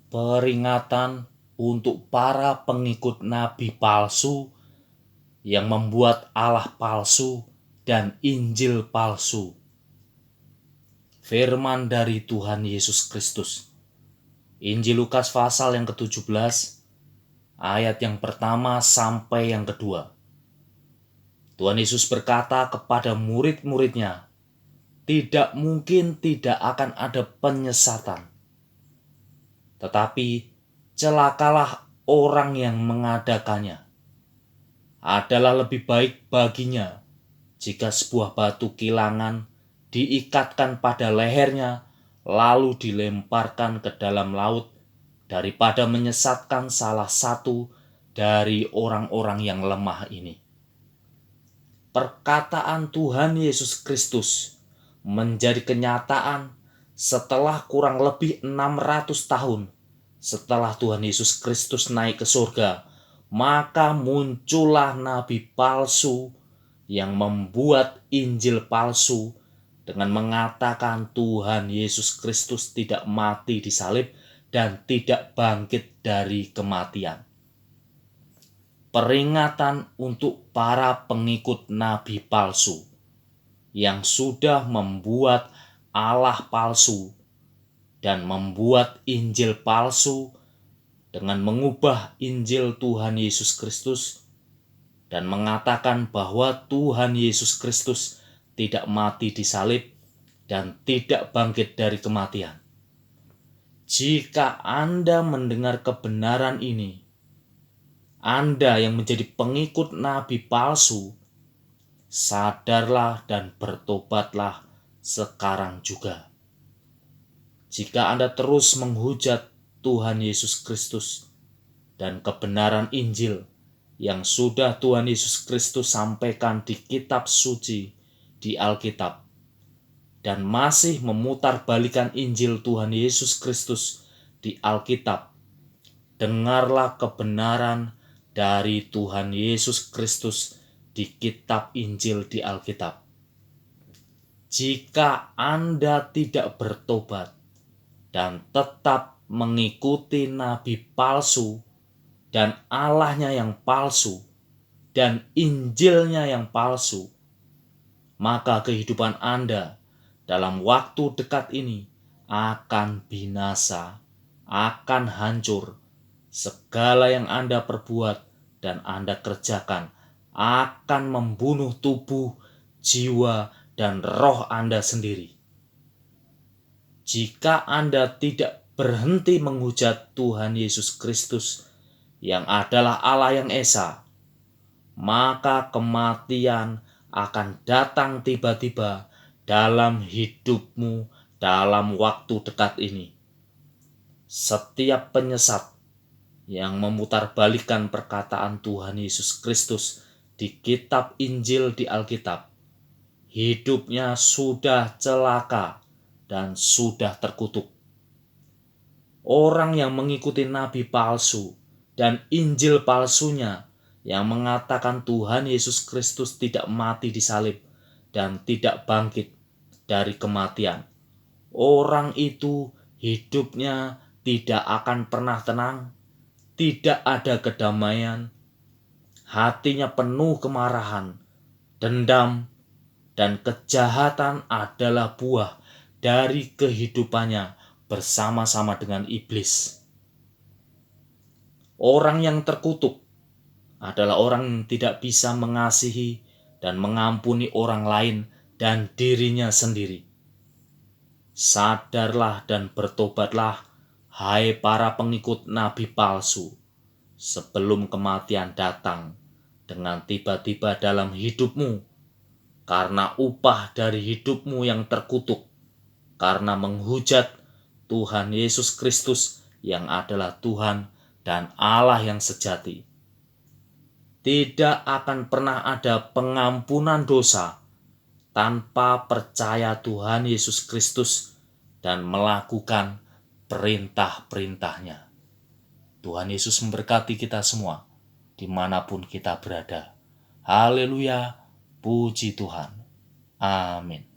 peringatan untuk para pengikut nabi palsu yang membuat Allah palsu dan Injil palsu. Firman dari Tuhan Yesus Kristus. Injil Lukas pasal yang ke-17, ayat yang pertama sampai yang kedua. Tuhan Yesus berkata kepada murid-muridnya, tidak mungkin tidak akan ada penyesatan. Tetapi celakalah orang yang mengadakannya. Adalah lebih baik baginya jika sebuah batu kilangan diikatkan pada lehernya lalu dilemparkan ke dalam laut daripada menyesatkan salah satu dari orang-orang yang lemah ini. Perkataan Tuhan Yesus Kristus menjadi kenyataan setelah kurang lebih 600 tahun setelah Tuhan Yesus Kristus naik ke surga. Maka muncullah nabi palsu yang membuat Injil palsu dengan mengatakan Tuhan Yesus Kristus tidak mati di salib dan tidak bangkit dari kematian. Peringatan untuk para pengikut nabi palsu yang sudah membuat Allah palsu dan membuat Injil palsu dengan mengubah Injil Tuhan Yesus Kristus dan mengatakan bahwa Tuhan Yesus Kristus tidak mati di salib dan tidak bangkit dari kematian. Jika Anda mendengar kebenaran ini, Anda yang menjadi pengikut nabi palsu, sadarlah dan bertobatlah sekarang juga. Jika Anda terus menghujat Tuhan Yesus Kristus dan kebenaran Injil yang sudah Tuhan Yesus Kristus sampaikan di kitab suci, di Alkitab, dan masih memutarbalikan Injil Tuhan Yesus Kristus di Alkitab, dengarlah kebenaran dari Tuhan Yesus Kristus di kitab Injil di Alkitab. Jika Anda tidak bertobat dan tetap mengikuti nabi palsu dan Allahnya yang palsu dan Injilnya yang palsu, maka kehidupan Anda dalam waktu dekat ini akan binasa, akan hancur. Segala yang Anda perbuat dan Anda kerjakan akan membunuh tubuh, jiwa, dan roh Anda sendiri. Jika Anda tidak berhenti menghujat Tuhan Yesus Kristus yang adalah Allah yang Esa, maka kematian akan datang tiba-tiba dalam hidupmu dalam waktu dekat ini. Setiap penyesat yang memutarbalikkan perkataan Tuhan Yesus Kristus di kitab Injil di Alkitab, hidupnya sudah celaka dan sudah terkutuk. Orang yang mengikuti nabi palsu dan Injil palsunya yang mengatakan Tuhan Yesus Kristus tidak mati di salib dan tidak bangkit dari kematian, orang itu hidupnya tidak akan pernah tenang, tidak ada kedamaian, hatinya penuh kemarahan, dendam, dan kejahatan adalah buah dari kehidupannya bersama-sama dengan iblis. Orang yang terkutuk adalah orang yang tidak bisa mengasihi dan mengampuni orang lain dan dirinya sendiri. Sadarlah dan bertobatlah, hai para pengikut nabi palsu, sebelum kematian datang dengan tiba-tiba dalam hidupmu, karena upah dari hidupmu yang terkutuk karena menghujat Tuhan Yesus Kristus yang adalah Tuhan dan Allah yang sejati. Tidak akan pernah ada pengampunan dosa tanpa percaya Tuhan Yesus Kristus dan melakukan perintah-perintahnya. Tuhan Yesus memberkati kita semua dimanapun kita berada. Haleluya, puji Tuhan. Amin.